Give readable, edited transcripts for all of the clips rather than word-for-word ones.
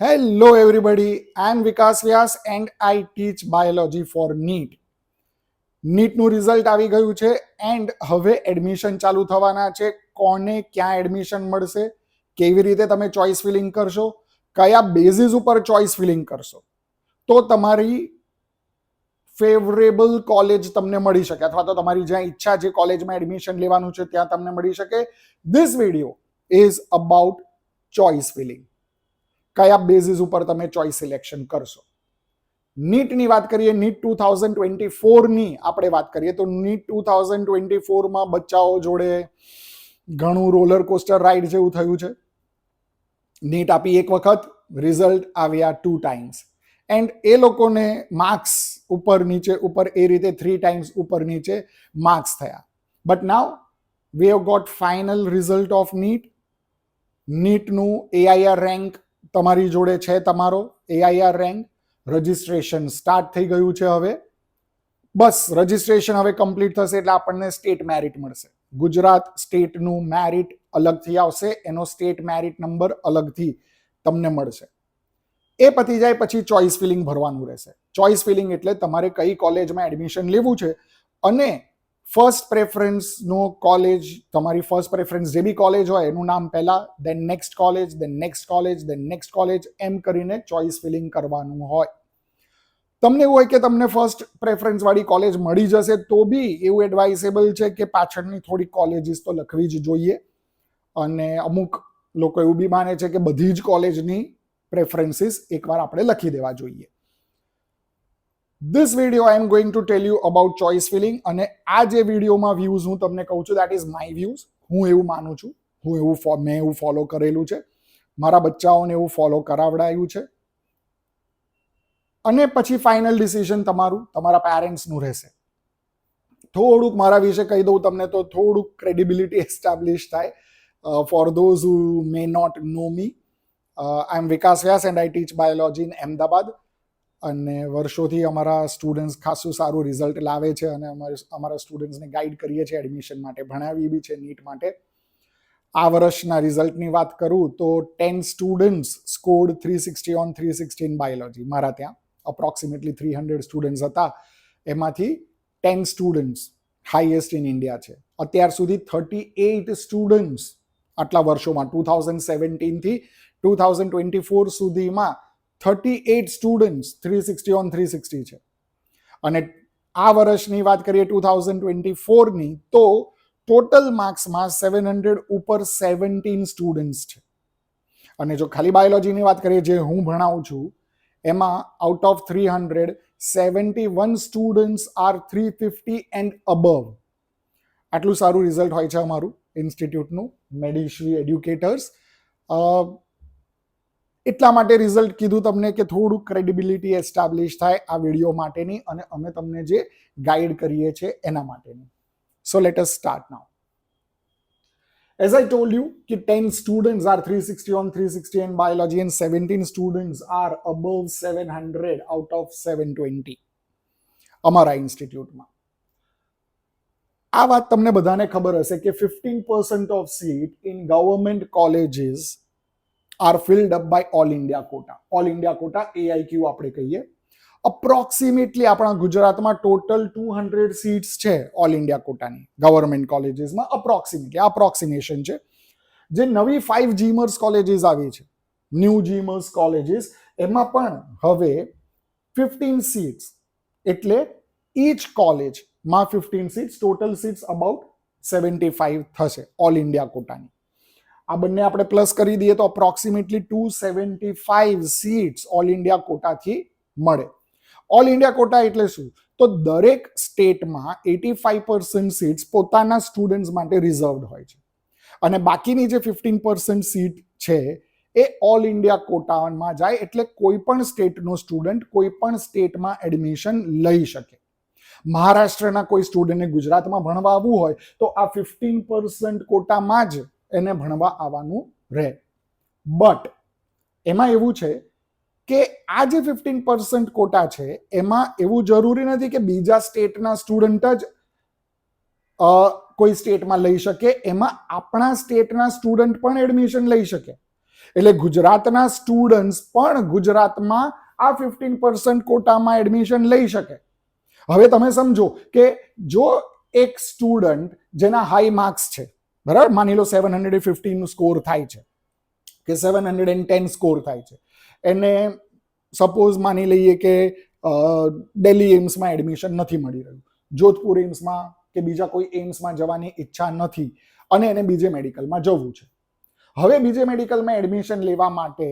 Hello everybody, I am Vikas Vyas and I teach biology for NEET. નીટનું result આવી ગયું છે and હવે એડમિશન ચાલુ થવાના છે. કોને ક્યાં એડમિશન મળશે, કેવી રીતે તમે ચોઇસ ફિલિંગ કરશો, કયા બેઝિસ ઉપર ચોઇસ ફિલિંગ કરશો તો તમારી ફેવરેબલ કોલેજ તમને મળી શકે અથવા તો તમારી જ્યાં ઈચ્છા છે કોલેજમાં એડમિશન લેવાનું છે ત્યાં તમને મળી શકે. This video is about choice feeling. કયા બેઝિસ ઉપર તમે ચોઇસ સિલેક્શન કરશો. નીટની વાત કરીએ, નીટ 2024ની આપણે વાત કરીએ તો નીટ 2024માં બચ્ચાઓ જોડે ઘણું રોલર કોસ્ટર રાઇડ જેવું થયું છે. નીટ આપી એક વખત, રિઝલ્ટ આવ્યા 2 ટાઈમ્સ એન્ડ એ લોકોને માર્ક્સ ઉપર નીચે ઉપર એ રીતે 3 ટાઈમ્સ ઉપર નીચે માર્ક્સ થયા. But now we have got final result of NEET. નીટનું એઆઈઆર રેન્ક તમારી જોડે છે. તમારો એઆઈઆર રેન્ક રજિસ્ટ્રેશન સ્ટાર્ટ થઈ ગયું છે. હવે બસ રજિસ્ટ્રેશન હવે કમ્પ્લીટ થશે એટલે આપણને સ્ટેટ મેરિટ મળશે. ગુજરાત સ્ટેટનું મેરિટ અલગથી આવશે, એનો સ્ટેટ મેરિટ નંબર અલગથી તમને મળશે. એ પતી જાય પછી ચોઇસ ફિલિંગ ભરવાનું રહેશે. ચોઇસ ફિલિંગ એટલે તમારે કઈ કોલેજમાં એડમિશન લેવું છે અને ફર્સ્ટ પ્રેફરન્સનો કોલેજ, તમારી ફર્સ્ટ પ્રેફરન્સ જે બી કોલેજ હોય એનું નામ પહેલા, દેન નેક્સ્ટ કોલેજ, દેન નેક્સ્ટ કોલેજ, દેન નેક્સ્ટ કોલેજ, એમ કરીને ચોઇસ ફિલિંગ કરવાનું હોય. તમને એવું હોય કે તમને ફર્સ્ટ પ્રેફરન્સ વાળી કોલેજ મળી જશે તો બી એવું એડવાઇઝેબલ છે કે પાછળની થોડી કોલેજીસ તો લખવી જ જોઈએ. અને અમુક લોકો એવું બી માને છે કે બધી જ કોલેજની પ્રેફરન્સીસ એકવાર આપણે લખી દેવા જોઈએ. This video I am going to tell you about choice filling અને આ જે વિડીયોમાં વ્યૂઝ હું તમને કહું છું that is my views. હું એવું માનું છું, મેં એવું ફોલો કરેલું છે, મારા બચ્ચાઓને એવું ફોલો કરાવડાયું છે અને પછી ફાઇનલ ડિસિઝન તમારા પેરેન્ટ્સનું રહેશે. થોડુંક મારા વિશે કહી દઉં તમને તો થોડુંક ક્રેડિબિલિટી એસ્ટાબ્લિશ થાય. For those who may not know me, I am Vikas Vyas and I teach biology in Ahmedabad. અને વર્ષોથી અમારા સ્ટુડન્ટ્સ ખાસું સારું રિઝલ્ટ લાવે છે અને અમારા સ્ટુડન્ટ્સને ગાઈડ કરીએ છીએ એડમિશન માટે, ભણાવીએ બી છે નીટ માટે. આ વર્ષના રિઝલ્ટની વાત કરું તો 10 students scored 360 on 360 in biology. મારા ત્યાં અપ્રોક્સિમેટલી 300 સ્ટુડન્ટ્સ હતા, એમાંથી 10 સ્ટુડન્ટ્સ હાઈએસ્ટ ઇન ઇન્ડિયા છે. અત્યાર સુધી 38 સ્ટુડન્ટ્સ આટલા વર્ષોમાં 2017 થી 2024 સુધીમાં 38 સ્ટુડન્ટ્સ 360 ઓન 360 છે. અને આ વર્ષની વાત કરીએ 2024ની તો ટોટલ માર્ક્સમાં 700 ઉપર 17 સ્ટુડન્ટ્સ છે. અને જો ખાલી બાયોલોજીની વાત કરીએ જે હું ભણાવું છું એમાં out of 300 71 students are 350 and above. આટલું સારું રિઝલ્ટ હોય છે અમારું ઇન્સ્ટિટ્યૂટનું, મેડિશ્રી એડ્યુકેટર્સ. એટલા માટે રિઝલ્ટ કીધું તમને કે થોડું ક્રેડિબિલિટી એસ્ટાબ્લિશ થાય આ વિડીયો માટેની અને અમે તમને જે ગાઈડ કરીએ છીએ એના માટેની. So let us start now. As I told you, 10 students are 360 on 360 in biology and 17 students are above 700 out of 720 અમારા ઇન્સ્ટિટ્યૂટમાં. આ વાત તમને બધાને ખબર હશે કે 15% of sit in government colleges are filled up by all India quota. All India quota AIQ આપણે કહીએ. અપ્રોક્સિમેટલી આપણા ગુજરાતમાં ટોટલ 200 સીટ્સ છે ઓલ ઇન્ડિયા કોટાની ગવર્મેન્ટ કોલેજીસમાં. અપ્રોક્સિમેશન છે. જે નવી 5 જીમર્સ કોલેજીસ આવી છે, ન્યૂ જીમર્સ કોલેજીસ, એમાં પણ હવે 15 સીટ્સ એટલે ઈચ કોલેજમાં 15 સીટ્સ, ટોટલ સીટ્સ અબાઉટ 75 થશે ઓલ ઇન્ડિયા કોટાની. આ બંને આપણે પ્લસ કરી દઈએ તો અપ્રોક્સિમેટલી 275 સીટ્સ ઓલ ઇન્ડિયા કોટાથી મળે. ઓલ ઇન્ડિયા કોટા એટલે શું? તો દરેક સ્ટેટમાં 85% સીટ્સ પોતાના સ્ટુડન્ટ્સ માટે રિઝર્વડ હોય છે અને બાકીની જે 15% સીટ છે એ ઓલ ઇન્ડિયા કોટામાં જાય એટલે કોઈ પણ સ્ટેટનો સ્ટુડન્ટ કોઈ પણ સ્ટેટમાં એડમિશન લઈ શકે. મહારાષ્ટ્રના કોઈ સ્ટુડન્ટને ગુજરાતમાં ભણવા આવવું હોય તો આ 15% કોટામાં જ એને ભણવા આવવાનું રહે. બટ એમાં એવું છે કે આ જે 15% કોટા છે એમાં એવું જરૂરી નથી કે બીજા સ્ટેટના સ્ટુડન્ટ જ કોઈ સ્ટેટમાં લઈ શકે. એમાં આપણા સ્ટેટના સ્ટુડન્ટ પણ એડમિશન લઈ શકે. એટલે ગુજરાતના સ્ટુડન્ટ્સ પણ ગુજરાતમાં આ 15% કોટામાં એડમિશન લઈ શકે. હવે તમે સમજો કે જો એક સ્ટુડન્ટ જેના હાઈ માર્ક્સ છે, બરાબર, માની લો 715 નું સ્કોર થાય છે કે 710 સ્કોર થાય છે, એને સપોઝ માની લઈએ કે દિલ્હી એમ્સમાં એડમિશન નથી મળી રહ્યું, જોધપુર એમ્સમાં કે બીજા કોઈ એમ્સમાં જવાની ઈચ્છા નથી અને એને બીજે મેડિકલમાં જવું છે. હવે બીજે મેડિકલમાં એડમિશન લેવા માટે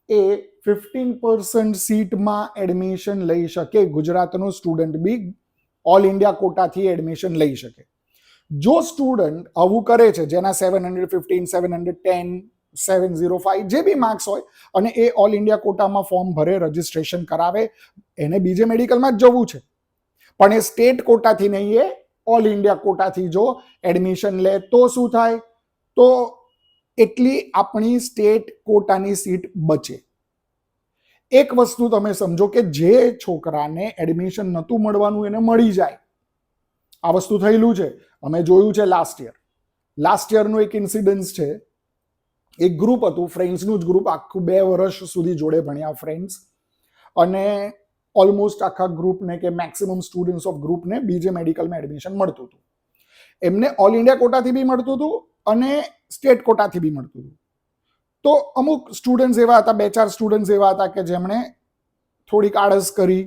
એ 15% સીટમાં એડમિશન લઈ શકે. ગુજરાતનો સ્ટુડન્ટ બી ઓલ ઇન્ડિયા કોટાથી એડમિશન લઈ શકે. જો સ્ટુડન્ટ આવું કરે છે, જેના 715, 710, 705 જે બી માર્ક્સ હોય, અને એ ઓલ ઇન્ડિયા કોટામાં ફોર્મ ભરે, રજીસ્ટ્રેશન કરાવે, એને બીજે મેડિકલમાં જ જવું છે, પણ એ સ્ટેટ કોટાથી નહીં, એ ઓલ ઇન્ડિયા કોટાથી જો એડમિશન લે તો શું થાય? તો એટલી આપણી સ્ટેટ કોટાની સીટ બચે. એક વસ્તુ તમે સમજો કે જે છોકરાને એડમિશન નહોતું મળવાનું એને મળી જાય. આ વસ્તુ થયેલું છે, અમે જોયું છે લાસ્ટ યરનું એક ઇન્સિડન્સ છે. એક ગ્રુપ હતું, ફ્રેન્ડ્સનું જ ગ્રુપ, આખું 2 વર્ષ સુધી જોડે ભણ્યા ફ્રેન્ડ્સ, અને ઓલમોસ્ટ આખા ગ્રુપને કે મેક્સિમમ સ્ટુડન્ટ્સ ઓફ ગ્રુપને બીજે મેડિકલમાં એડમિશન મળતું હતું. એમને ઓલ ઇન્ડિયા કોટાથી બી મળતું હતું અને સ્ટેટ કોટાથી બી મળતું હતું. તો અમુક સ્ટુડન્ટ્સ એવા હતા, 2-4 સ્ટુડન્ટ્સ એવા હતા કે જેમણે થોડીક આળસ કરી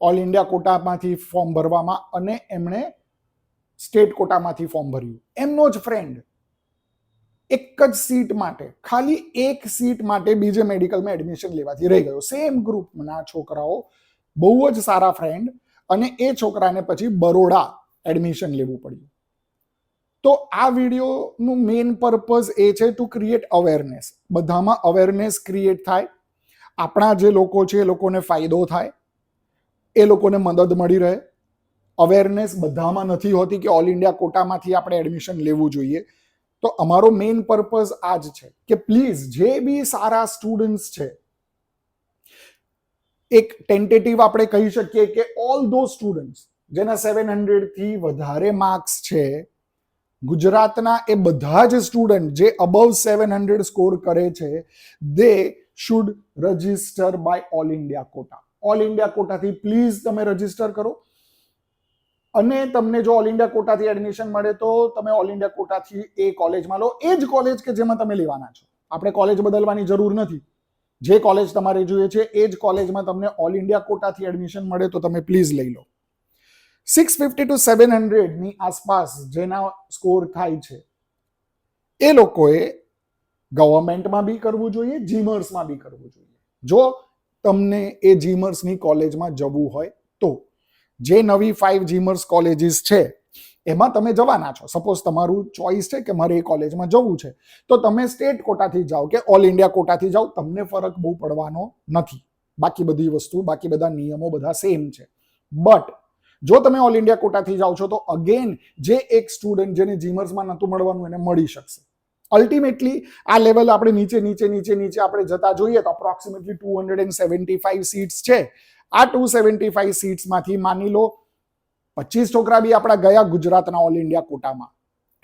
ઓલ ઇન્ડિયા કોટામાંથી ફોર્મ ભરવામાં, અને એમણે સ્ટેટ કોટામાંથી ફોર્મ ભર્યું. એમનો જ ફ્રેન્ડ એક જ સીટ માટે, ખાલી એક સીટ માટે બીજે મેડિકલમાં એડમિશન લેવાથી રહી ગયો. સેમ ગ્રુપના છોકરાઓ, બહુ જ સારા ફ્રેન્ડ, અને એ છોકરાને પછી બરોડા એડમિશન લેવું પડ્યું. તો આ વિડીયોનું મેઇન પર્પઝ એ છે ટુ ક્રિએટ અવેરનેસ. બધામાં અવેરનેસ ક્રિએટ થાય, આપણા જે લોકો છે એ લોકોને ફાયદો થાય, એ લોકોને મદદ મળી રહે. અવેરનેસ બધામાં નથી હોતી કે ઓલ ઇન્ડિયા કોટામાંથી આપણે એડમિશન લેવું જોઈએ. તો અમારો મેઇન પર્પઝ આ જ છે કે પ્લીઝ જે બી સારા સ્ટુડન્ટ્સ છે, એક ટેન્ટેટિવ આપણે કહી શકીએ કે ઓલ ધો સ્ટુડન્ટ્સ જેના 700 થી વધારે માર્ક્સ છે, ગુજરાતના એ બધા જ સ્ટુડન્ટ જે અબવ 700 સ્કોર કરે છે, they should register by all India quota. All India કોટાથી પ્લીઝ તમે રજીસ્ટર કરો, અને તમને જો ઓલ ઇન્ડિયા કોટાથી એડમિશન મળે તો તમે ઓલ ઇન્ડિયા કોટાથી એ કોલેજમાં લો, એ જ કોલેજ કે જેમાં તમે લેવાના છો. આપણે કોલેજ બદલવાની જરૂર નથી. જે કોલેજ તમારે જોઈએ છે એ જ કોલેજમાં તમને ઓલ ઇન્ડિયા કોટાથી એડમિશન મળે તો તમે પ્લીઝ લઈ લો. 650 to 700 ની આસપાસ જેના સ્કોર થાય છે, એ લોકોએ ગવર્મેન્ટમાં બી કરવું જોઈએ, જીમર્સમાં બી કરવું જોઈએ. જો તમને એ જીમર્સની કોલેજમાં જવું હોય તો જે નવી 5 જીમર્સ કોલેજીસ છે એમાં તમે જવાના છો. સપોઝ તમારું ચોઇસ છે કે મારે એ કોલેજમાં જવું છે, તો તમે સ્ટેટ કોટાથી જાઓ કે ઓલ ઇન્ડિયા કોટાથી જાઓ, તમને ફરક બહુ પડવાનો નથી. બાકી બધી વસ્તુ, બાકી બધા નિયમો બધા સેમ છે. બટ જો તમે ઓલ ઇન્ડિયા કોટાથી જાઓ છો તો અગેન જે એક સ્ટુડન્ટ જેને જીમર્સમાં નહોતું મળવાનું એને મળી શકશે. અલ્ટિમેટલી આ લેવલ આપણે નીચે આપણે જતા જોઈએ તો અપ્રોક્સિમેટલી 275 સીટ્સ છે. આ 275 સીટ્સમાંથી માની લો 25 છોકરા બી આપણા ગયા ગુજરાતના ઓલ ઇન્ડિયા કોટામાં,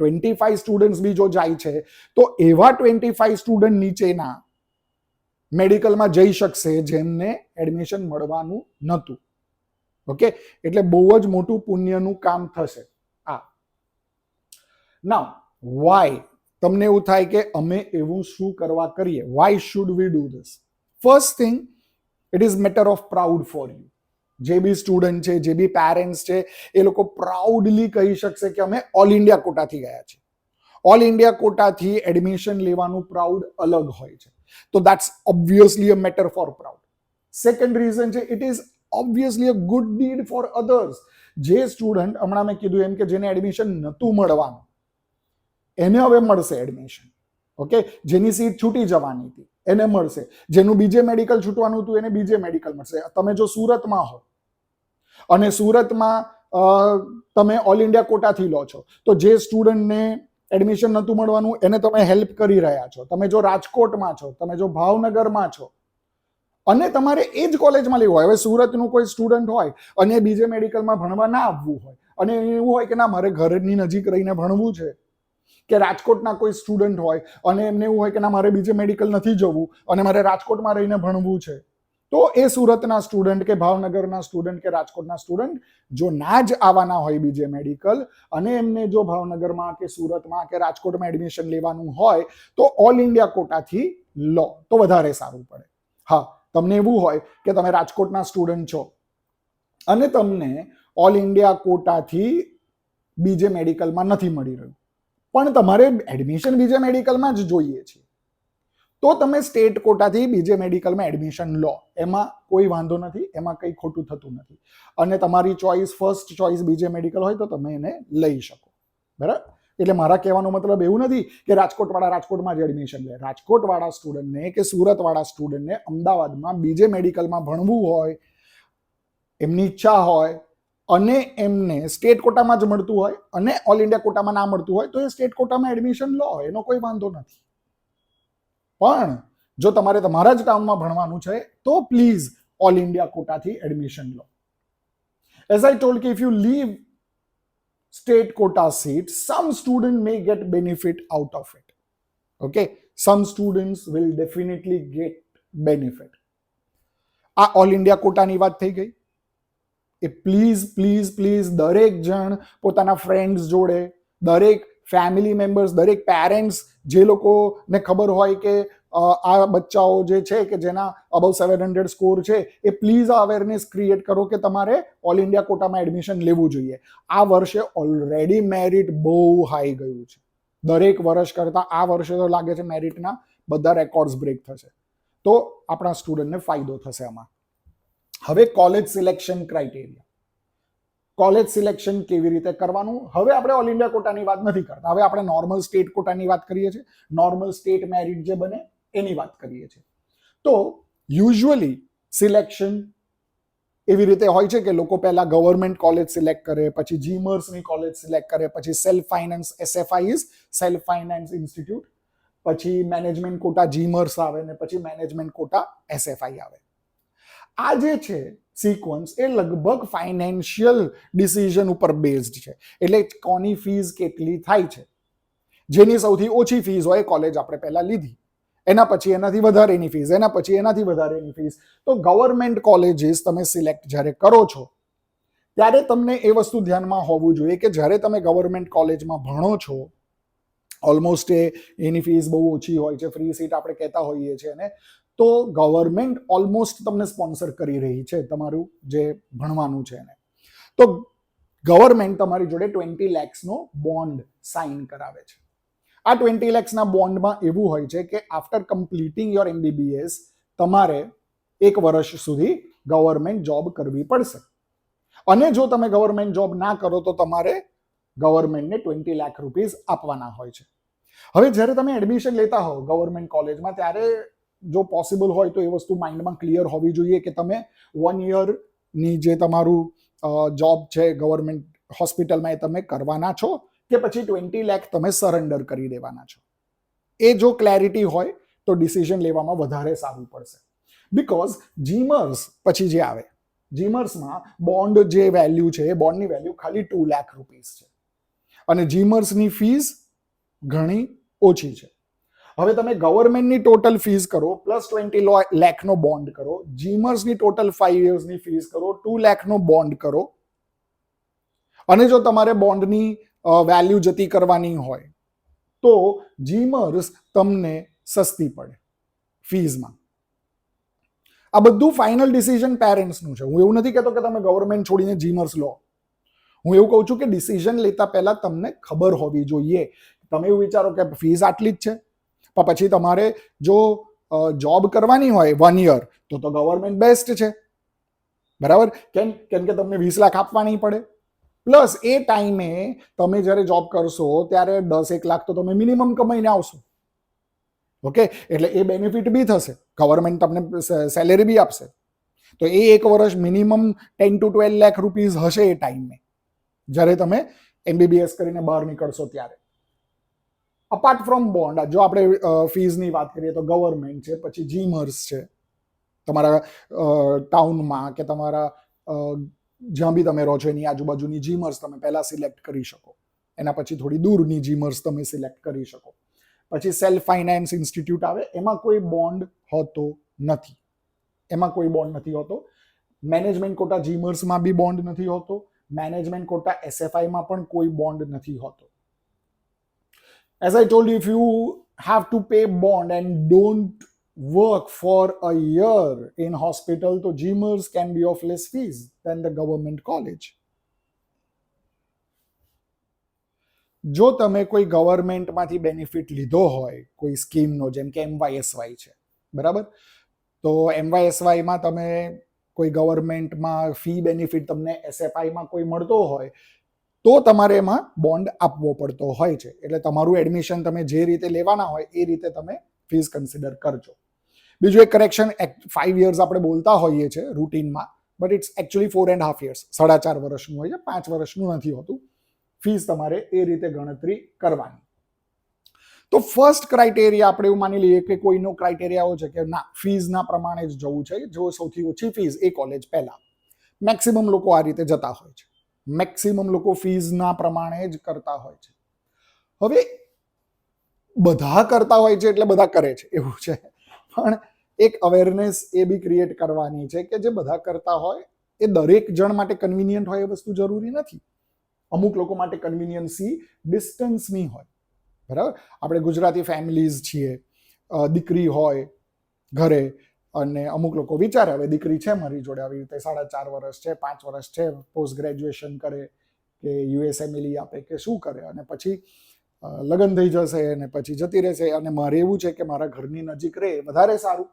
25 સ્ટુડન્ટ્સ બી જો જાય છે, તો એવા 25 સ્ટુડન્ટ નીચેના મેડિકલમાં જઈ શકશે જેમને એડમિશન મળવાનું નહોતું. ઓકે, એટલે બહુ જ મોટું પુણ્યનું કામ થશે. નાઉ વાય તમને એવું થાય કે અમે એવું શું કરવા કરીએ, why should we do this? First thing, it is matter of proud for you. જે બી સ્ટુડન્ટ છે, જે બી પેરેન્ટ્સ છે, એ લોકો પ્રાઉડલી કહી શકશે કે અમે ઓલ ઇન્ડિયા કોટાથી ગયા છે. ઓલ ઇન્ડિયા કોટાથી એડમિશન લેવાનું પ્રાઉડ અલગ હોય છે. તો that's obviously a matter for proud. Second reason છે, it is obviously a good deed for others. જે સ્ટુડન્ટ, હમણાં મેં કીધું એમ કે જેને એડમિશન નહોતું મળવાનું, એને હવે મળશે એડમિશન. ઓકે, જેની સીટ છૂટી જવાની હતી એને મળશે, જેનું બીજે મેડિકલ છૂટવાનું હતું એને બીજે મેડિકલ મળશે. તમે જો સુરતમાં હો અને સુરતમાં તમે ઓલ ઇન્ડિયા કોટાથી લો છો, તો જે સ્ટુડન્ટને એડમિશન નહોતું મળવાનું એને તમે હેલ્પ કરી રહ્યા છો. તમે જો રાજકોટમાં છો, તમે જો ભાવનગરમાં છો અને તમારે એ જ કોલેજમાં લેવું હોય, હવે સુરતનું કોઈ સ્ટુડન્ટ હોય અને બીજે મેડિકલમાં ભણવા ના આવવું હોય અને એવું હોય કે ના મારે ઘરની નજીક રહીને ભણવું છે, કે રાજકોટના કોઈ સ્ટુડન્ટ હોય અને એમને એવું હોય કે ના મારે બીજે મેડિકલ નથી જવું અને મારે રાજકોટમાં રહીને ભણવું છે, તો એ સુરતના સ્ટુડન્ટ કે ભાવનગરના સ્ટુડન્ટ કે રાજકોટના સ્ટુડન્ટ જો ના જ આવવાના હોય બીજે મેડિકલ અને એમને જો ભાવનગરમાં કે સુરતમાં કે રાજકોટમાં એડમિશન લેવાનું હોય તો ઓલ ઇન્ડિયા કોટાથી લો તો વધારે સારું પડે. હા, તમને એવું હોય કે તમે રાજકોટના સ્ટુડન્ટ છો અને તમને ઓલ ઇન્ડિયા કોટાથી બીજે મેડિકલમાં નથી મળી રહ્યું પણ તમારે એડમિશન બીજે મેડિકલમાં જ જોઈએ છે, તો તમે સ્ટેટ કોટાથી બીજે મેડિકલમાં એડમિશન લો, એમાં કોઈ વાંધો નથી, એમાં કંઈ ખોટું થતું નથી અને તમારી ચોઇસ ફર્સ્ટ ચોઇસ બીજે મેડિકલ હોય તો તમે એને લઈ શકો. બરાબર? એટલે મારા કહેવાનો મતલબ એવું નથી કે રાજકોટવાળા રાજકોટમાં જ એડમિશન લે. રાજકોટવાળા સ્ટુડન્ટને કે સુરતવાળા સ્ટુડન્ટને અમદાવાદમાં બીજે મેડિકલમાં ભણવું હોય, એમની ઈચ્છા હોય અને એમને સ્ટેટ કોટામાં જ મળતું હોય અને ઓલ ઇન્ડિયા કોટામાં ના મળતું હોય તો એ સ્ટેટ કોટામાં એડમિશન લો, એનો કોઈ વાંધો નથી. પણ જો તમારે તમારા જ ટાઉનમાં ભણવાનું છે તો પ્લીઝ ઓલ ઇન્ડિયા કોટાથી એડમિશન લો. એઝ આઈ ટોલ્ડ કે if you leave state quota seat, some student may get benefit out of it. Okay, some students will definitely get benefit. આ ઓલ ઇન્ડિયા કોટાની વાત થઈ ગઈ. એ પ્લીઝ પ્લીઝ પ્લીઝ દરેક જણ પોતાના ફ્રેન્ડ્સ જોડે, દરેક ફેમિલી મેમ્બર્સ, દરેક પેરેન્ટ્સ જે લોકોને ખબર હોય કે આ બચ્ચાઓ જે છે કે જેના અબવ 700 સ્કોર છે, એ પ્લીઝ આ અવેરનેસ ક્રિએટ કરો કે તમારે ઓલ ઇન્ડિયા કોટામાં એડમિશન લેવું જોઈએ. આ વર્ષે ઓલરેડી મેરિટ બહુ હાઈ ગયું છે. દરેક વર્ષ કરતાં આ વર્ષે તો લાગે છે મેરિટના બધા રેકોર્ડ્સ બ્રેક થશે, તો આપણા સ્ટુડન્ટને ફાયદો થશે આમાં. હવે college selection criteria, college selection કેવી રીતે કરવાનું. હવે આપણે ઓલ ઇન્ડિયા કોટાની વાત નથી કરતા, હવે આપણે નોર્મલ સ્ટેટ કોટાની વાત કરીએ છીએ. નોર્મલ સ્ટેટ મેરિટ જે બને એની વાત કરીએ છીએ. તો યુઝ્યુઅલી સિલેક્શન એવી રીતે હોય છે કે લોકો પહેલા ગવર્મેન્ટ કોલેજ સિલેક્ટ કરે, પછી જીમર્સની કોલેજ સિલેક્ટ કરે, પછી self finance SFI self finance institute, પછી મેનેજમેન્ટ કોટા જીમર્સ આવે ને પછી મેનેજમેન્ટ કોટા SFI આવે. આ જે છે સિક્વન્સ એ લગભગ ફાઇનાન્શિયલ ડિસિઝન ઉપર બેઝડ છે. એટલે કોની ફીઝ કેટલી થાય છે, જેની સૌથી ઓછી ફીઝ હોય કોલેજ આપણે પહેલા લીધી, એના પછી એનાથી વધારેની ફીઝ, એના પછી એનાથી વધારેની ફીઝ. તો ગવર્મેન્ટ કોલેજીસ તમે સિલેક્ટ જ્યારે કરો છો ત્યારે તમને એ વસ્તુ ધ્યાનમાં હોવું જોઈએ કે જ્યારે તમે ગવર્મેન્ટ કોલેજમાં ભણો છો, ઓલમોસ્ટ એની ફીઝ બહુ ઓછી હોય છે, ફ્રી સીટ આપણે કહેતા હોઈએ છીએ ને, તો ગવર્મેન્ટ ઓલમોસ્ટ તમને સ્પોન્સર કરી રહી છે તમારું જે ભણવાનું છે એને. તો ગવર્મેન્ટ તમારી જોડે 20 lakhsનો બોન્ડ સાઇન કરાવે છે. આ 20 lakhsના બોન્ડમાં એવું હોય છે કે આફ્ટર કમ્પ્લીટિંગ યોર MBBS તમારે 1 વર્ષ સુધી ગવર્મેન્ટ જોબ કરવી પડશે અને જો તમે ગવર્મેન્ટ જોબ ના કરો તો તમારે ગવર્મેન્ટને 20 લાખ રૂપીઝ આપવાના હોય છે. હવે જ્યારે તમે એડમિશન લેતા હો ગવર્મેન્ટ કોલેજમાં ત્યારે જો પોસિબલ હોય તો એ વસ્તુ માઇન્ડમાં ક્લિયર હોવી જોઈએ કે તમે 1 યરની જે તમારું જોબ છે ગવર્મેન્ટ હોસ્પિટલમાં એ તમે કરવાના છો કે પછી 20 લાખ તમે સરેન્ડર કરી દેવાના છો. એ જો ક્લેરિટી હોય તો ડિસિઝન લેવામાં વધારે સારું પડશે. બીકોઝ જીમર્સ પછી જે આવે, જીમર્સમાં બોન્ડ જે વેલ્યુ છે એ બોન્ડની વેલ્યુ ખાલી 2 લાખ રૂપીઝ છે અને જીમર્સની ફીસ ઘણી ઓછી છે. હવે તમે ગવર્મેન્ટની ટોટલ ફીસ કરો પ્લસ 20 લાખનો બોન્ડ કરો, જીમર્સની ટોટલ 5 યર્સની ફીસ કરો, 2 લાખનો બોન્ડ કરો અને જો તમારે બોન્ડની વેલ્યુ જતી કરવાની હોય તો જીમર્સ તમને સસ્તી પડે ફીઝમાં. આ બધું ફાઇનલ ડિસિઝન પેરેન્ટ્સનું છે. હું એવું નથી કહેતો કે તમે ગવર્મેન્ટ છોડીને જીમર્સ લો. હું એવું કહું છું કે ડિસિઝન લેતા પહેલા તમને ખબર હોવી જોઈએ. તમે એવું વિચારો કે ફીસ આટલી જ છે પણ પછી તમારે જો જોબ કરવાની હોય 1 યર તો ગવર્મેન્ટ બેસ્ટ છે, બરાબર? કેમ કે તમને 20 લાખ આપવા નહીં પડે. પ્લસ એ ટાઈમે તમે જ્યારે જોબ કરશો ત્યારે 10-1 લાખ તો તમે મિનિમમ કમાઈને આવશો. ઓકે, એટલે એ બેનિફિટ બી થશે, ગવર્મેન્ટ તમને સેલેરી બી આપશે. તો એ 1 વર્ષ મિનિમમ 10 to 12 લાખ રૂપીઝ હશે એ ટાઈમે જ્યારે તમે MBBS કરીને બહાર નીકળશો ત્યારે. અપાર્ટ ફ્રોમ બોન્ડ, જો આપણે ફીઝની વાત કરીએ તો ગવર્મેન્ટ છે, પછી જીમર્સ છે, તમારા ટાઉનમાં કે તમારા જ્યાં બી તમે રહો છો એની આજુબાજુની જીમર્સ તમે પહેલા સિલેક્ટ કરી શકો. એના પછી થોડી દૂરની જીમર્સ તમે સિલેક્ટ કરી શકો. પછી સેલ્ફ ફાઇનાન્સ ઇન્સ્ટિટ્યૂટ આવે, એમાં કોઈ બોન્ડ હોતો નથી. મેનેજમેન્ટ કોટા જીમર્સમાં બી બોન્ડ નથી હોતો. મેનેજમેન્ટ કોટા SFIમાં પણ કોઈ બોન્ડ નથી હોતો. As I told you, if you have to pay bond and don't work for a year in hospital, so GMers can be of less fees than the government college. જો તમે કોઈ ગવર્મેન્ટમાંથી benefit લીધો હોય કોઈ સ્કીમનો, જેમ કે MYSY છે, બરાબર, તો MYSYમાં તમે કોઈ ગવર્મેન્ટમાં ફી બેનિફિટ તમને SFIમાં કોઈ મળતો હોય તો તમારે એમાં બોન્ડ આપવો પડતો હોય છે. એટલે તમારું એડમિશન તમે જે રીતે લેવાના હોય એ રીતે તમે ફીસ કન્સિડર કરજો. બીજું એક કરેક્શન, 5 years આપણે બોલતા હોઈએ છીએ રૂટીનમાં, બટ ઇટ્સ એકચ્યુઅલી 4.5 years, 4.5 વર્ષનું હોય છે, 5 વર્ષનું નથી હોતું. ફીસ તમારે એ રીતે ગણતરી કરવાની. તો ફર્સ્ટ ક્રાઇટેરિયા આપણે એવું માની લઈએ કે કોઈનો ક્રાઇટેરિયા એવો છે કે ના, ફીઝના પ્રમાણે જ જવું છે, જો સૌથી ઓછી ફીઝ એ કોલેજ પહેલા. મેક્સિમમ લોકો આ રીતે જતા હોય છે. મેક્સિમમ લોકો ફીઝના પ્રમાણે જ કરતા હોય છે. હવે બધા કરતા હોય છે એટલે બધા કરે છે એવું છે, પણ એક અવેરનેસ એ બી ક્રિએટ કરવાની છે કે જે બધા કરતા હોય એ દરેક જણ માટે કન્વિનિયન્ટ હોય એ વસ્તુ જરૂરી નથી. અમુક લોકો માટે કન્વિનિયન્સી ડિસ્ટન્સની હોય, બરાબર. આપણે ગુજરાતી ફેમિલીઝ છીએ, દીકરી હોય ઘરે અને અમુક લોકો વિચારે હવે દીકરી છે મારી જોડે, આવી રીતે 4.5 વર્ષ છે, 5 વર્ષ છે, પોસ્ટ ગ્રેજ્યુએશન કરે કે USA મિલી આપે કે શું કરે, અને પછી લગ્ન થઈ જશે અને પછી જતી રહેશે, અને મારે એવું છે કે મારા ઘરની નજીક રહે વધારે સારું.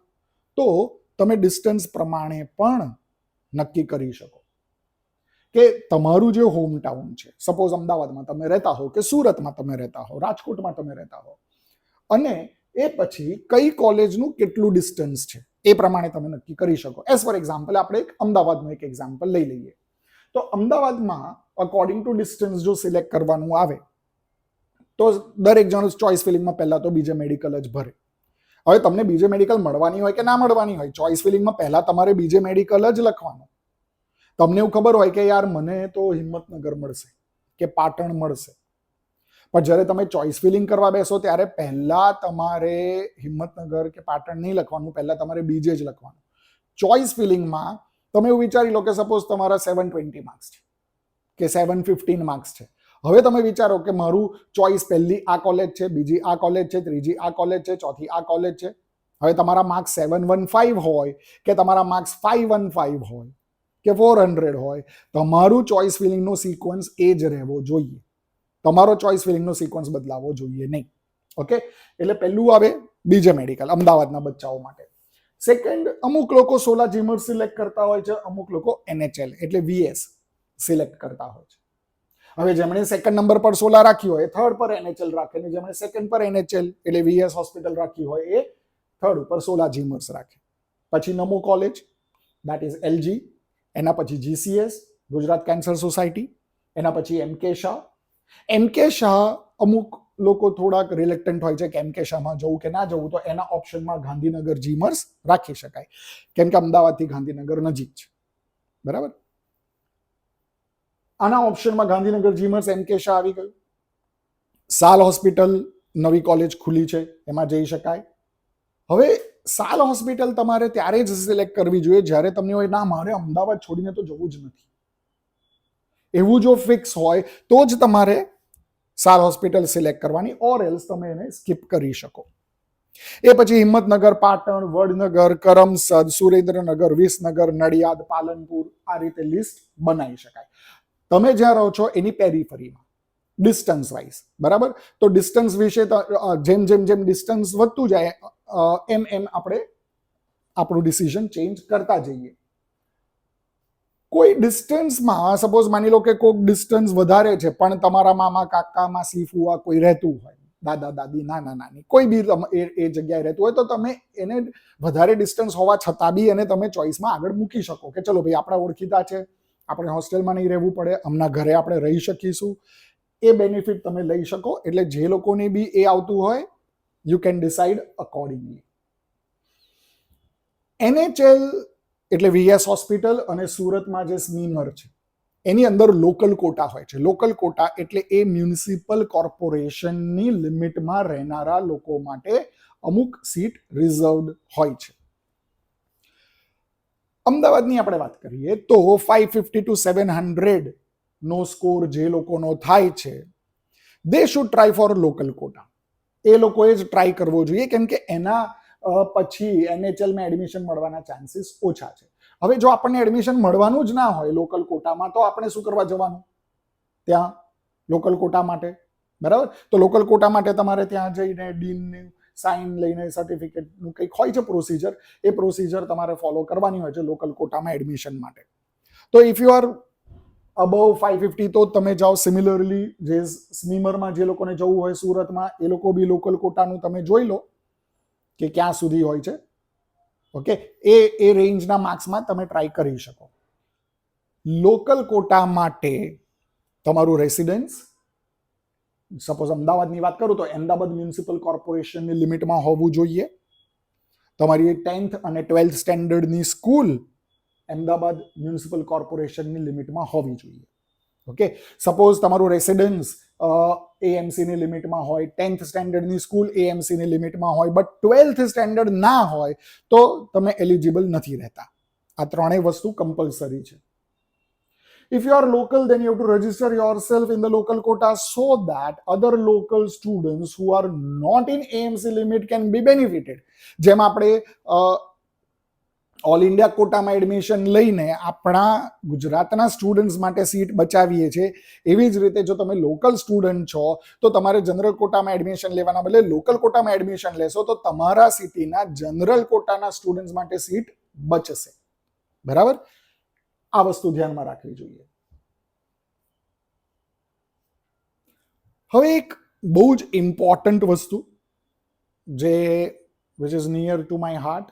તો તમે ડિસ્ટન્સ પ્રમાણે પણ નક્કી કરી શકો કે તમારું જે હોમ ટાઉન છે, સપોઝ અમદાવાદમાં તમે રહેતા હો કે સુરતમાં તમે રહેતા હો, રાજકોટમાં તમે રહેતા હો, અને એ પછી કઈ કોલેજનું કેટલું ડિસ્ટન્સ છે એ પ્રમાણે તમે નક્કી કરી શકો. એઝ ફોર એક્ઝામ્પલ આપણે એક અમદાવાદનું એક એક્ઝામ્પલ લઈ લઈએ. તો અમદાવાદમાં અકોર્ડિંગ ટુ ડિસ્ટન્સ જો સિલેક્ટ કરવાનું આવે તો દરેક જણ ચોઇસ ફિલિંગમાં પહેલા તો બીજે મેડિકલ જ ભરે. હવે તમને બીજે મેડિકલ મળવાની હોય કે ના મળવાની હોય, ચોઇસ ફિલિંગમાં પહેલા તમારે બીજે મેડિકલ જ લખવાનું. તમને એવું ખબર હોય કે યાર મને તો હિંમતનગર મળશે કે પાટણ મળશે, પણ જ્યારે તમે ચોઇસ ફિલિંગ કરવા બેસો ત્યારે પહેલા તમારે હિંમતનગર કે પાટણ નહીં લખવાનું, પહેલા તમારે બીજે જ લખવાનું. ચોઇસ ફિલિંગમાં તમે એવું વિચારી લો કે સપોઝ તમારા 720 માર્ક્સ છે કે 715 માર્ક્સ છે. હવે તમે વિચારો કે મારું ચોઇસ પહેલી આ કોલેજ છે, બીજી આ કોલેજ છે, ત્રીજી આ કોલેજ છે, ચોથી આ કોલેજ છે. હવે તમારા માર્ક્સ 715 હોય કે તમારા માર્ક્સ 515 હોય કે 400 હોય, તમારું ચોઇસ ફિલિંગનો સિક્વન્સ એ જ રહેવો જોઈએ. તમારો ચોઇસ ફિલિંગનો સિક્વન્સ બદલાવો જોઈએ નહીં. ઓકે, એટલે પહેલું આવે બીજે મેડિકલ અમદાવાદના બચ્ચાઓ માટે. સેકન્ડ, અમુક લોકો સોલા જીમર સિલેક્ટ કરતા હોય છે, અમુક લોકો NHL એટલે VS સિલેક્ટ કરતા હોય છે. હવે જેમણે સેકન્ડ નંબર પર સોલા રાખી હોય એ થર્ડ પર NHL રાખે, ને જેમણે સેકન્ડ પર NHL એટલે VS હોસ્પિટલ રાખી હોય એ થર્ડ ઉપર સોલા જીમર્સ રાખે. પછી નમો કોલેજ, દેટ ઇઝ LG, એના પછી GCS ગુજરાત કેન્સર સોસાયટી, એના પછી MK શાહ. MK શાહ અમુક લોકો થોડાક રિલેક્ટન્ટ હોય છે કે MK શાહમાં જવું કે ના જવું, તો એના ઓપ્શનમાં ગાંધીનગર જીમર્સ રાખી શકાય, કેમ કે અમદાવાદથી ગાંધીનગર નજીક છે, બરાબર. આના ઓપ્શનમાં ગાંધીનગર જીમર્સ, MK શાહ આવી ગયું. સાલ હોસ્પિટલ નવી કોલેજ ખુલી છે, એમાં જઈ શકાય. હવે સાલ હોસ્પિટલ તમારે ત્યારે જ સિલેક્ટ કરવી જોઈએ જ્યારે તમને હોય ના મારે અમદાવાદ છોડીને તો જવું જ નથી, એવું જો ફિક્સ હોય તો જ તમારે સાલ હોસ્પિટલ સિલેક્ટ કરવાની, ઓર એલ્સ તમે એને સ્કીપ કરી શકો. એ પછી હિંમતનગર, પાટણ, વડનગર, કરમસદ, સુરેન્દ્રનગર, વિસનગર, નડિયાદ, પાલનપુર, આ રીતે લિસ્ટ બનાવી શકાય. તમે જ્યાં રહો છો એની પેરીફરીમાં ડિસ્ટન્સ વાઇઝ, બરાબર. તો ડિસ્ટન્સ વિશે જેમ જેમ જેમ ડિસ્ટન્સ વધતું જાય એમ એમ આપણે આપણું ડિસિઝન ચેન્જ કરતા જઈએ. કોઈ ડિસ્ટન્સમાં સપોઝ માની લો કે કોઈક ડિસ્ટન્સ વધારે છે, પણ તમારા મામા, કાકા, માસી, ફુવા કોઈ રહેતું હોય, દાદા દાદી, નાના નાની, કોઈ બી એ જગ્યાએ રહેતું હોય, તો તમે એને વધારે ડિસ્ટન્સ હોવા છતાં બી એને તમે ચોઇસમાં આગળ મૂકી શકો કે ચલો ભાઈ આપણા ઓળખીતા છે, આપણે હોસ્ટેલમાં નહીં રહેવું પડે, હમણાં ઘરે આપણે રહી શકીશું. એ બેનિફિટ તમે લઈ શકો. એટલે જે લોકોને બી એ આવતું હોય, you can decide accordingly. NHL એટલે VS હોસ્પિટલ અને સુરતમાં જે સ્મીમર છે એની અંદર લોકલ કોટા હોય છે. લોકલ કોટા એટલે એ મ્યુનિસિપલ કોર્પોરેશનની લિમિટમાં રહેનારા લોકો માટે અમુક સીટ રિઝર્વડ હોય છે. અમદાવાદની આપણે વાત કરીએ તો 550 to 700 નો સ્કોર જે લોકોનો થાય છે, they should try for local quota. એ લોકોએ જ ટ્રાય કરવો જોઈએ, કેમ કે એના પછી એનએચએલમાં એડમિશન મળવાના ચાન્સીસ ઓછા છે. હવે જો આપણને એડમિશન મળવાનું જ ના હોય લોકલ કોટામાં, તો આપણે શું કરવા જવાનું ત્યાં લોકલ કોટા માટે? બરાબર. તો લોકલ કોટા માટે તમારે ત્યાં જઈને ડીનની સાઇન લઈને સર્ટિફિકેટનું કંઈક હોય છે પ્રોસિજર, એ પ્રોસિજર તમારે ફોલો કરવાની હોય છે લોકલ કોટામાં એડમિશન માટે. તો ઇફ યુ આર અબવ 550 તો તમે જાઓ. સિમિલરલી જે સ્મીમરમાં જે લોકોને જવું હોય સુરતમાં, એ લોકો બી લોકલ કોટાનું તમે જોઈ લો કે ક્યાં સુધી હોય છે. ઓકે, એ રેન્જના માર્ક્સમાં તમે ટ્રાય કરી શકો. લોકલ કોટા માટે તમારું રેસિડન્સ, સપોઝ અમદાવાદની વાત કરું તો અમદાવાદ મ્યુનિસિપલ કોર્પોરેશનની લિમિટમાં હોવું જોઈએ. તમારી 10th અને 12th સ્ટેન્ડર્ડની સ્કૂલ અમદાવાદ મ્યુનિસિપલ કોર્પોરેશનની લિમિટમાં હોવી જોઈએ. ઓકે, સપોઝ તમારું રેસિડન્સ એએમસીની લિમિટમાં હોય, 10th સ્ટેન્ડર્ડની સ્કૂલ એએમસીની લિમિટમાં હોય, બટ 12th સ્ટેન્ડર્ડ ના હોય તો તમે એલિજિબલ નથી રહેતા. આ ત્રણેય વસ્તુ કમ્પલસરી છે. If you are local, then you have to register yourself in the local quota so that other local students who are not in AMC limit can be benefited. જેમ આપણે ઓલ ઇન્ડિયા કોટામાં એડમિશન લઈને આપણા ગુજરાતના students માટે seat બચાવીએ છીએ, એવી જ રીતે જો તમે લોકલ સ્ટુડન્ટ છો તો તમારે જનરલ કોટામાં એડમિશન લેવાના બદલે લોકલ કોટામાં એડમિશન લેશો તો તમારા સિટીના જનરલ કોટાના સ્ટુડન્ટ્સ માટે સીટ બચશે. બરાબર. આ વસ્તુ ધ્યાનમાં રાખવી જોઈએ. હવે એક બહુ જ ઇમ્પોર્ટન્ટ વસ્તુ જે which is near to my heart,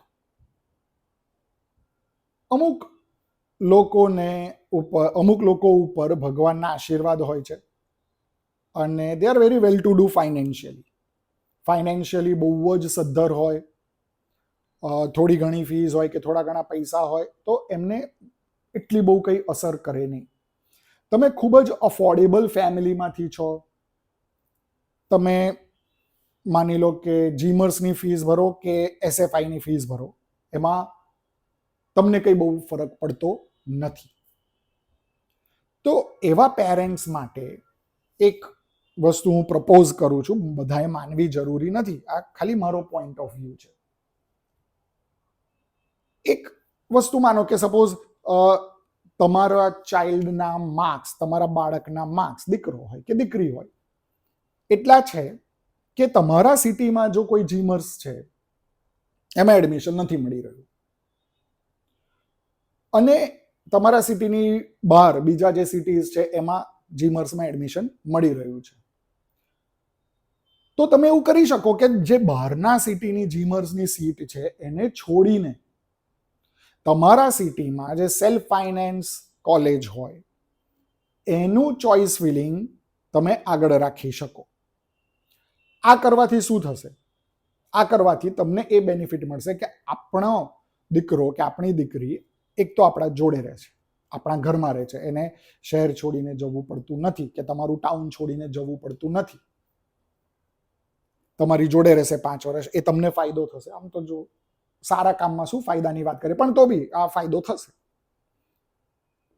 અમુક લોકો ઉપર ભગવાનના આશીર્વાદ હોય છે અને they are very well to do financially બહુ જ સદ્ધર હોય, થોડી ઘણી ફીસ હોય કે થોડા ઘણા પૈસા હોય તો એમને એટલી બહુ કંઈ અસર કરે નહીં. તમે ખૂબ જ અફોર્ડેબલ ફેમિલીમાંથી છો, તમે માની લો કે જીમર્સની ફીસ ભરો કે એસએફઆઈની ફીસ ભરો, એમાં તમને કંઈ બહુ ફરક પડતો નથી. તો એવા પેરેન્ટ્સ માટે એક વસ્તુ હું પ્રપોઝ કરું છું, બધાએ માનવી જરૂરી નથી, આ ખાલી મારો પોઈન્ટ ઓફ વ્યૂ છે. એક વસ્તુ માનો કે સપોઝ તમારા ચાઇલ્ડના માર્ક્સ, તમારા બાળકના માર્ક્સ, દીકરો હોય કે દીકરી હોય, એટલા છે કે તમારા સિટીમાં જો કોઈ જીમર્સ છે એમાં એડમિશન નથી મળી રહ્યું અને તમારા સિટીની બહાર બીજા જે સિટીઝ છે એમાં જીમર્સમાં એડમિશન મળી રહ્યું છે, તો તમે એવું કરી શકો કે જે બહારના સિટીની જીમર્સની સીટ છે એને છોડીને તમારા સિટીમાં જે સેલ્ફ ફાઇનાન્સ કોલેજ હોય એનું ચોઇસ ફિલિંગ તમે આગળ રાખી શકો. આ કરવાથી શું થશે? આ કરવાથી તમને એ બેનિફિટ મળશે કે આપણો દીકરો કે આપણી દીકરી એક તો આપણા જોડે રહે છે, આપણા ઘરમાં રહે છે, એને શહેર છોડીને જવું પડતું નથી કે તમારું ટાઉન છોડીને જવું પડતું નથી, તમારી જોડે રહેશે 5 વર્ષ, એ તમને ફાયદો થશે. આમ તો જો સારા કામમાં શું ફાયદાની વાત કરીએ, પણ તો બી આ ફાયદો થશે.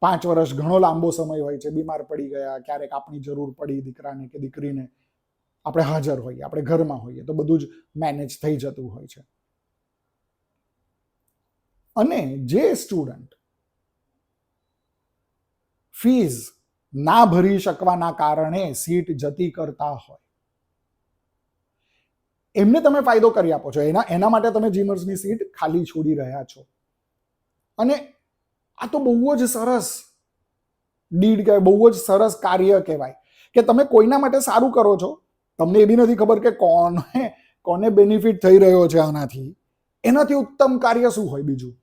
5 વર્ષ ઘણો લાંબો સમય હોય છે, બીમાર પડી ગયા, ક્યારેક આપણી જરૂર પડી દીકરાને કે દીકરીને, આપણે હાજર હોઈએ, આપણે ઘરમાં હોઈએ તો બધું જ મેનેજ થઈ જતું હોય છે. અને જે સ્ટુડન્ટ ફીસ ના ભરી શકવાના કારણે સીટ જતી કરતા હોય એમને તમે ફાયદો કરી આપો છો, એના માટે તમે જીમર્સની સીટ ખાલી છોડી રહ્યા છો. અને આ તો બહુ જ સરસ ડીડ કહેવાય, બહુ જ સરસ કાર્ય કહેવાય કે તમે કોઈના માટે સારું કરો છો, તમને એ બી નથી ખબર કે કોને બેનિફિટ થઈ રહ્યો છે આનાથી. એનાથી ઉત્તમ કાર્ય શું હોય બીજું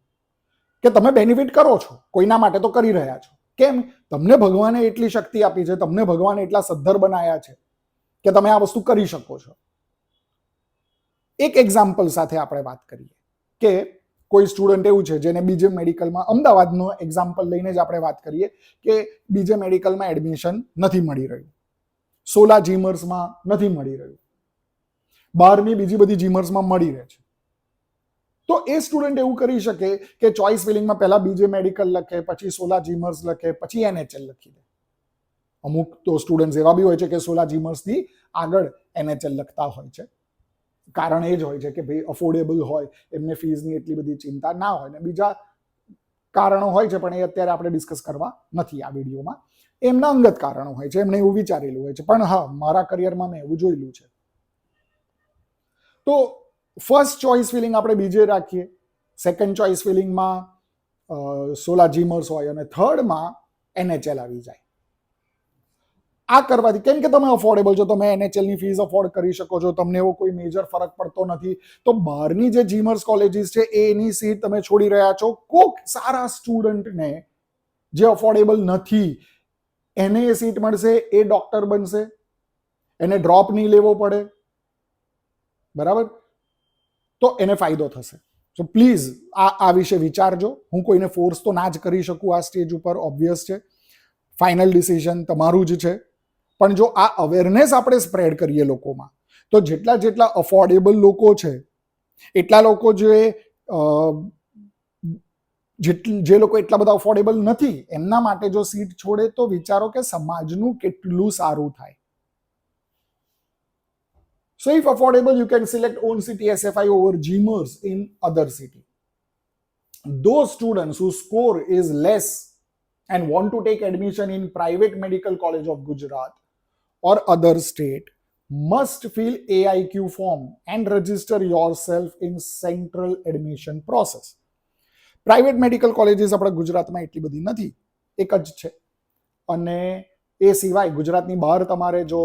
કે તમે બેનિફિટ કરો છો, કોઈના માટે તો કરી રહ્યા છો. કેમ? તમને ભગવાને એટલી શક્તિ આપી છે, તમને ભગવાને એટલા સદ્ધર બનાયા છે કે તમે આ વસ્તુ કરી શકો છો. એક એક્ઝામ્પલ સાથે આપણે વાત કરીએ કે કોઈ સ્ટુડન્ટ એવું છે જેને બીજે મેડિકલમાં, અમદાવાદનો એક્ઝામ્પલ લઈને જ આપણે વાત કરીએ કે બીજે મેડિકલમાં એડમિશન નથી મળી રહ્યું, સોલા જીમર્સમાં નથી મળી રહ્યું, બહારની બીજી બધી જીમર્સમાં મળી રહે છે, તો એ સ્ટુડન્ટ એવું કરી શકે કે ચોઇસ ફિલિંગમાં પહેલા બીજે મેડિકલ લખે, પછી સોલા જીમર્સ લખે, પછી NHL લખી દે. અમુક તો સ્ટુડન્ટ એવા બી હોય છે કે સોલા જીમર્સથી આગળ NHL લખતા હોય છે. કારણ એ જ હોય છે કે ભાઈ અફોર્ડેબલ હોય, એમને ફીઝની એટલી બધી ચિંતા ના હોય, ને બીજા કારણો હોય છે પણ એ અત્યારે આપણે ડિસ્કસ કરવા નથી આ વિડીયોમાં. એમના અંગત કારણો હોય છે, એમને એવું વિચારેલું હોય છે, પણ હા, મારા કરિયરમાં મેં એવું જોયેલું છે. તો ફર્સ્ટ ચોઇસ ફિલિંગ આપણે બીજે રાખીએ, સેકન્ડ ચોઇસ ફિલિંગમાં સોલા જીમર્સ હોય અને થર્ડમાં NHL આવી જાય. આ કરવાથી, કેમ કે તમે અફોર્ડેબલ છો, તમે NHL ની ફીસ અફોર્ડ કરી શકો છો, તમને એવો કોઈ મેજર ફરક પડતો નથી, તો બહારની જે જીમર્સ કોલેજીસ છે એની સીટ તમે છોડી રહ્યા છો. કોક સારા સ્ટુડન્ટને જે અફોર્ડેબલ નથી એને એ સીટ મળશે, એ ડોક્ટર બનશે, એને ડ્રોપ નહીં લેવો પડે, બરાબર, તો એને ફાયદો થશે. સો પ્લીઝ આ વિશે વિચારજો. હું કોઈને ફોર્સ તો ના જ કરી શકું આ સ્ટેજ ઉપર, ઓબ્વિયસ છે, ફાઇનલ ડિસિઝન તમારું જ છે. પણ જો આ અવેરનેસ આપણે સ્પ્રેડ કરીએ લોકોમાં, તો જેટલા અફોર્ડેબલ લોકો છે એટલા લોકો જે લોકો એટલા બધા અફોર્ડેબલ નથી એમના માટે જો સીટ છોડે તો વિચારો કે સમાજનું કેટલું સારું થાય. So if affordable, you can select own city SFI over GMers in other city. Those students whose score is less and want to take admission in private medical college of Gujarat or other state must fill AIQ form and register yourself in central admission process. Private medical colleges આપણા ગુજરાતમાં એટલી બધી નથી, એક જ છે, અને એ સિવાય ગુજરાતની બહાર તમારે જો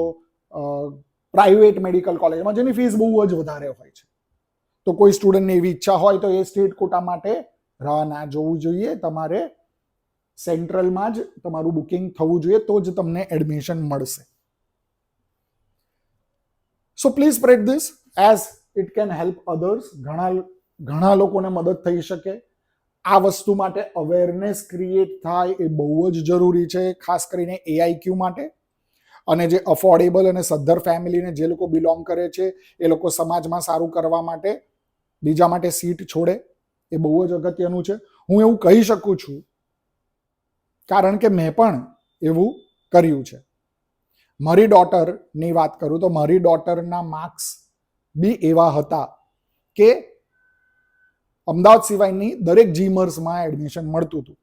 પ્રાઇવેટ મેડિકલ કોલેજમાં જેની ફીસ બહુ જ વધારે હોય છે, તો કોઈ સ્ટુડન્ટની એવી ઈચ્છા હોય તો એ સ્ટેટ કોટા માટે રાહ ના જોવું જોઈએ. તમારે સેન્ટ્રલમાં જ તમારું બુકિંગ થવું જોઈએ, તો જ તમને એડમિશન મળશે. So please spread this as it can help others. ઘણા લોકોને મદદ થઈ શકે. આ વસ્તુ માટે અવેરનેસ ક્રિએટ થાય એ બહુ જ જરૂરી છે, ખાસ કરીને AIQ માટે. અને જે અફોર્ડેબલ અને સદ્ધર ફેમિલીને જે લોકો બિલોંગ કરે છે એ લોકો સમાજમાં સારું કરવા માટે બીજા માટે સીટ છોડે એ બહુ જ અગત્યનું છે. હું એવું કહી શકું છું કારણ કે મેં પણ એવું કર્યું છે. મારી ડોટરની વાત કરું તો મારી ડોટરના માર્ક્સ બી એવા હતા કે અમદાવાદ સિવાયની દરેક જીમર્સમાં એડમિશન મળતું હતું,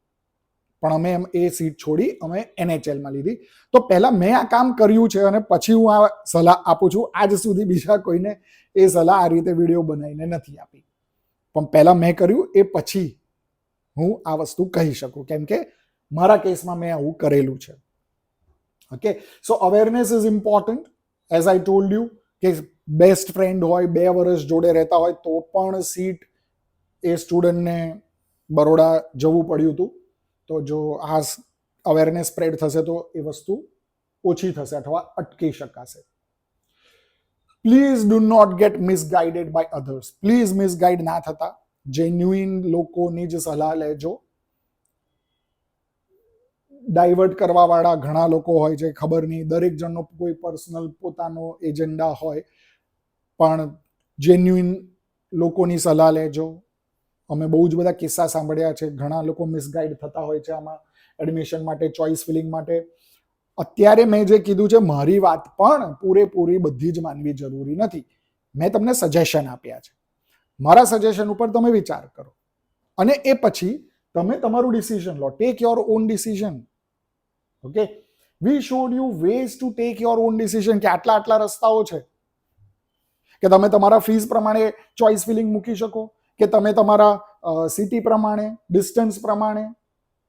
પણ અમે એ સીટ છોડી અમે NHLમાં લીધી. તો પહેલા મેં આ કામ કર્યું છે અને પછી હું આ સલાહ આપું છું. આજ સુધી બીજા કોઈને એ સલાહ આ રીતે વિડીયો બનાવીને નથી આપી, પણ પહેલા મેં કર્યું એ પછી હું આ વસ્તુ કહી શકું, કેમ કે મારા કેસમાં મેં આવું કરેલું છે. Okay, so awareness is important. As I told you કે બેસ્ટ ફ્રેન્ડ હોય, 2 વર્ષ જોડે રહેતા હોય તો પણ સીટ એ સ્ટુડન્ટને બરોડા જવું પડ્યું હતું. તો જો આ અવેરનેસ સ્પ્રેડ થશે તો એ વસ્તુ ઓછી થશે અથવા અટકી શકાશે. Please do not get misguided by others. Please misguide ના થતા, જેન્યુઇન લોકોની જ સલાહ લેજો. ડાયવર્ટ કરવા વાળા ઘણા લોકો હોય છે, ખબર નહીં, દરેક જણનો કોઈ પર્સનલ પોતાનો એજન્ડા હોય, પણ જેન્યુઇન લોકોની સલાહ લેજો. અમે બહુ જ બધા કિસ્સા સાંભળ્યા છે, ઘણા લોકો મિસગાઈડ થતા હોય છે આમાં એડમિશન માટે, ચોઇસ ફિલિંગ માટે. અત્યારે મેં જે કીધું છે મારી વાત પણ પૂરેપૂરી બધી જ માનવી જરૂરી નથી. મેં તમને સજેશન આપ્યા છે, મારા સજેશન ઉપર તમે વિચાર કરો અને એ પછી તમે તમારું ડિસિઝન લો. Take your own decision. Okay, we showed you ways to take your own decision, કે આટલા રસ્તાઓ છે કે તમે તમારા ફીસ પ્રમાણે ચોઇસ ફિલિંગ મૂકી શકો, કે તમે તમારા સિટી પ્રમાણે, ડિસ્ટન્સ પ્રમાણે,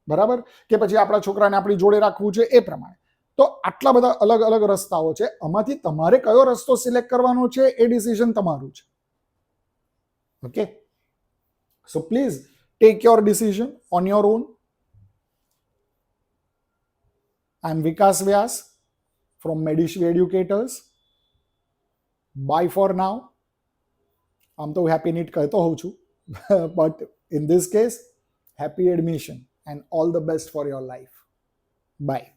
બરાબર, કે પછી આપણા છોકરાને આપણી જોડે રાખવું છે એ પ્રમાણે. તો આટલા બધા અલગ અલગ રસ્તાઓ છે, આમાંથી તમારે કયો રસ્તો સિલેક્ટ કરવાનો છે એ ડિસિઝન તમારું છે. Okay, so please take your decision on your own. I am Vikas Vyas from Medishree educators. Bye for now. આમ તો હેપી નીટ કહેતો હોઉં છું, but In this case, happy admission and all the best for your life. Bye.